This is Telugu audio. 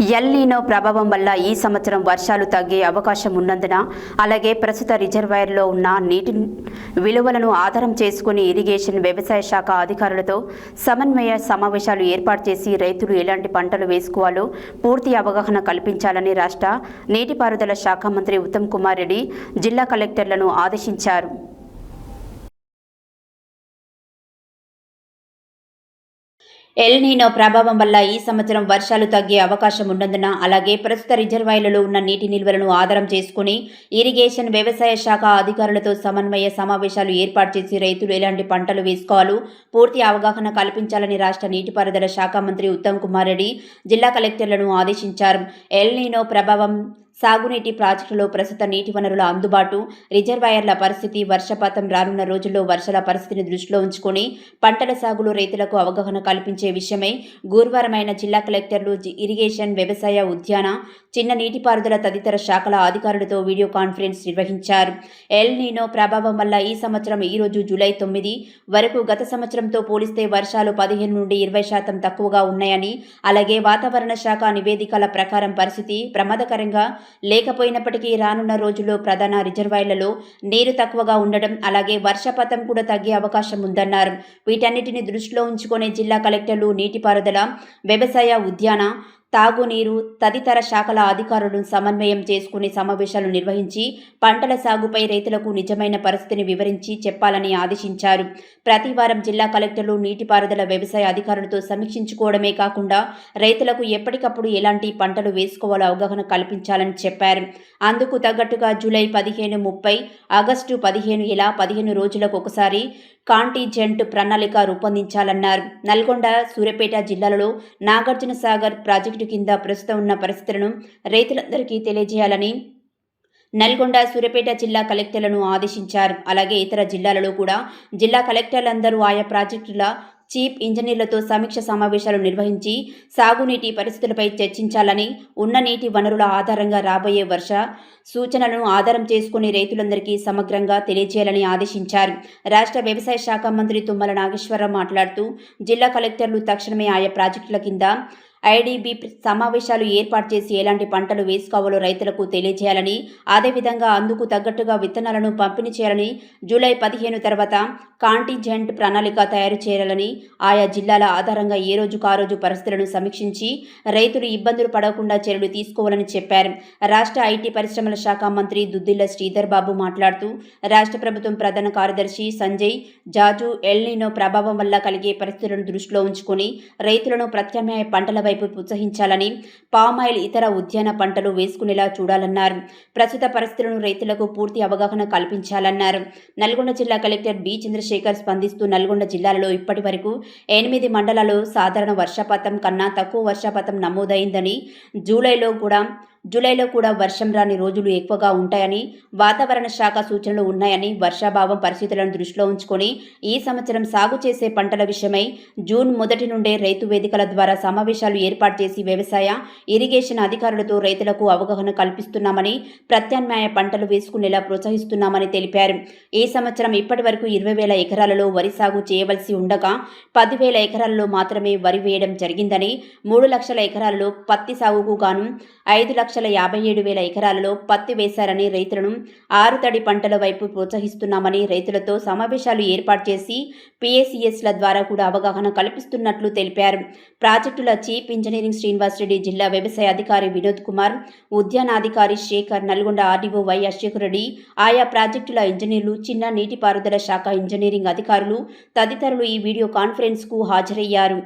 ఎల్ నీనో ప్రభావం వల్ల ఈ సంవత్సరం వర్షాలు తగ్గే అవకాశం ఉన్నందున అలాగే ప్రస్తుత రిజర్వాయర్లో ఉన్న నీటి విలువలను ఆధారం చేసుకుని ఇరిగేషన్ వ్యవసాయ శాఖ అధికారులతో సమన్వయ సమావేశాలు ఏర్పాటు చేసి రైతులు ఎలాంటి పంటలు వేసుకోవాలో పూర్తి అవగాహన కల్పించాలని రాష్ట్ర నీటిపారుదల శాఖ మంత్రి ఉత్తమ్ కుమార్ రెడ్డి జిల్లా కలెక్టర్లను ఆదేశించారు. ఎల్ నీనో ప్రభావం వల్ల ఈ సంవత్సరం వర్షాలు తగ్గే అవకాశం ఉన్నందున అలాగే ప్రస్తుత రిజర్వాయర్లలో ఉన్న నీటి నిల్వలను ఆధారం చేసుకుని ఇరిగేషన్ వ్యవసాయ శాఖ అధికారులతో సమన్వయ సమావేశాలు ఏర్పాటు చేసి రైతులు ఎలాంటి పంటలు వేసుకోవాలో పూర్తి అవగాహన కల్పించాలని రాష్ట్ర నీటిపారుదల శాఖ మంత్రి ఉత్తమ్ కుమార్ రెడ్డి జిల్లా కలెక్టర్లను ఆదేశించారు. ఎల్ నీనో ప్రభావం సాగునీటి ప్రాజెక్టులో ప్రస్తుత నీటి వనరుల అందుబాటు, రిజర్వాయర్ల పరిస్థితి, వర్షపాతం, రానున్న రోజుల్లో వర్షాల పరిస్థితిని దృష్టిలో ఉంచుకొని పంటల సాగులో రైతులకు అవగాహన కల్పించే విషయమై గురువారమైన జిల్లా కలెక్టర్లు, ఇరిగేషన్, వ్యవసాయ, ఉద్యాన, చిన్న నీటిపారుదల తదితర శాఖల అధికారులతో వీడియో కాన్ఫరెన్స్ నిర్వహించారు. ఎల్ నీనో ప్రభావం వల్ల ఈ సంవత్సరం ఈరోజు జూలై 9 వరకు గత సంవత్సరంతో పోలిస్తే వర్షాలు 15 నుండి 20% తక్కువగా ఉన్నాయని, అలాగే వాతావరణ శాఖ నివేదికల ప్రకారం పరిస్థితి ప్రమాదకరంగా లేకపోయినప్పటికీ రానున్న రోజుల్లో ప్రధాన రిజర్వాయర్లలో నీరు తక్కువగా ఉండడం, అలాగే వర్షపాతం కూడా తగ్గే అవకాశం ఉందన్నారు. వీటన్నిటిని దృష్టిలో ఉంచుకునే జిల్లా కలెక్టర్లు నీటిపారుదల, వ్యవసాయ, ఉద్యాన, తాగునీరు తదితర శాఖల అధికారులను సమన్వయం చేసుకుని సమావేశాలు నిర్వహించి పంటల సాగుపై రైతులకు నిజమైన పరిస్థితిని వివరించి చెప్పాలని ఆదేశించారు. ప్రతి వారం జిల్లా కలెక్టర్లు నీటిపారుదల, వ్యవసాయ అధికారులతో సమీక్షించుకోవడమే కాకుండా రైతులకు ఎప్పటికప్పుడు ఎలాంటి పంటలు వేసుకోవాలో అవగాహన కల్పించాలని చెప్పారు. అందుకు తగ్గట్టుగా జూలై 15, 30, ఆగస్టు 15 ఇలా 15 రోజులకు ఒకసారి కాంటింజెంట్ ప్రణాళిక రూపొందించాలన్నారు. నల్గొండ, సూర్యాపేట జిల్లాలలో నాగార్జున సాగర్ ప్రాజెక్టు కింద ప్రస్తుతం ఉన్న పరిస్థితులను రైతులందరికీ తెలియజేయాలని నల్గొండ, సూర్యాపేట జిల్లా కలెక్టర్లను ఆదేశించారు. అలాగే ఇతర జిల్లాలలో కూడా జిల్లా కలెక్టర్లందరూ ఆయా ప్రాజెక్టుల చీఫ్ ఇంజనీర్లతో సమీక్ష సమావేశాలు నిర్వహించి సాగునీటి పరిస్థితులపై చర్చించాలని, ఉన్న నీటి వనరుల ఆధారంగా రాబోయే వర్ష సూచనలను ఆధారం చేసుకుని రైతులందరికీ సమగ్రంగా తెలియజేయాలని ఆదేశించారు. రాష్ట్ర వ్యవసాయ శాఖ మంత్రి తుమ్మల నాగేశ్వరరావు మాట్లాడుతూ జిల్లా కలెక్టర్లు తక్షణమే ఆయా ప్రాజెక్టుల కింద ఐడీబీ సమావేశాలు ఏర్పాటు చేసి ఎలాంటి పంటలు వేసుకోవాలో రైతులకు తెలియజేయాలని, అదేవిధంగా అందుకు తగ్గట్టుగా విత్తనాలను పంపిణీ చేయాలని, జూలై 15 తర్వాత కాంటింజెంట్ ప్రణాళిక తయారు చేయాలని, ఆయా జిల్లాల ఆధారంగా ఏ రోజుకు ఆ రోజు పరిస్థితులను సమీక్షించి రైతులు ఇబ్బందులు పడకుండా చర్యలు తీసుకోవాలని చెప్పారు. రాష్ట్ర ఐటీ పరిశ్రమల శాఖ మంత్రి దుద్దిళ్ల శ్రీధర్ బాబు మాట్లాడుతూ రాష్ట్ర ప్రభుత్వం ప్రధాన కార్యదర్శి సంజయ్ జాజు ఎల్ నీనో ప్రభావం వల్ల కలిగే పరిస్థితులను దృష్టిలో ఉంచుకొని రైతులను ప్రత్యామ్నాయ పంటల వైపు ప్రోత్సహించాలని, పామాయిల్, ఇతర ఉద్యాన పంటలు వేసుకునేలా చూడాలన్నారు. ప్రస్తుత పరిస్థితులను రైతులకు పూర్తి అవగాహన కల్పించాలన్నారు. నల్గొండ జిల్లా కలెక్టర్ బి చంద్రశేఖర్ స్పందిస్తూ నల్గొండ జిల్లాలో ఇప్పటి వరకు 8 మండలాల్లో సాధారణ వర్షపాతం కన్నా తక్కువ వర్షపాతం నమోదైందని, జూలైలో కూడా వర్షం రాని రోజులు ఎక్కువగా ఉంటాయని, వాతావరణ శాఖ సూచనలు ఉన్నాయని, వర్షాభావం పరిస్థితులను దృష్టిలో ఉంచుకొని ఈ సంవత్సరం సాగు చేసే పంటల విషయమై జూన్ 1 నుండే రైతు వేదికల ద్వారా సమావేశాలు ఏర్పాటు చేసి వ్యవసాయ, ఇరిగేషన్ అధికారులతో రైతులకు అవగాహన కల్పిస్తున్నామని, ప్రత్యామ్నాయ పంటలు వేసుకునేలా ప్రోత్సహిస్తున్నామని తెలిపారు. ఈ సంవత్సరం ఇప్పటి వరకు 20,000 ఎకరాలలో వరి సాగు చేయవలసి ఉండగా 10,000 ఎకరాలలో మాత్రమే వరి వేయడం జరిగిందని, 3 లక్షల ఎకరాలలో పత్తి సాగుకు గాను 5,57,000 ఎకరాలలో పత్తి వేశారని, రైతులను ఆరుతడి పంటల వైపు ప్రోత్సహిస్తున్నామని, రైతులతో సమావేశాలు ఏర్పాటు చేసి పిఏసిఎస్ల ద్వారా కూడా అవగాహన కల్పిస్తున్నట్లు తెలిపారు. ప్రాజెక్టుల చీఫ్ ఇంజనీరింగ్ శ్రీనివాసరెడ్డి, జిల్లా వ్యవసాయ అధికారి వినోద్ కుమార్, ఉద్యానాధికారి శేఖర్, నల్గొండ ఆర్డీఓ వై అశోక్ రెడ్డి, ఆయా ప్రాజెక్టుల ఇంజనీర్లు, చిన్న నీటిపారుదల శాఖ ఇంజనీరింగ్ అధికారులు తదితరులు ఈ వీడియో కాన్ఫరెన్స్కు హాజరయ్యారు.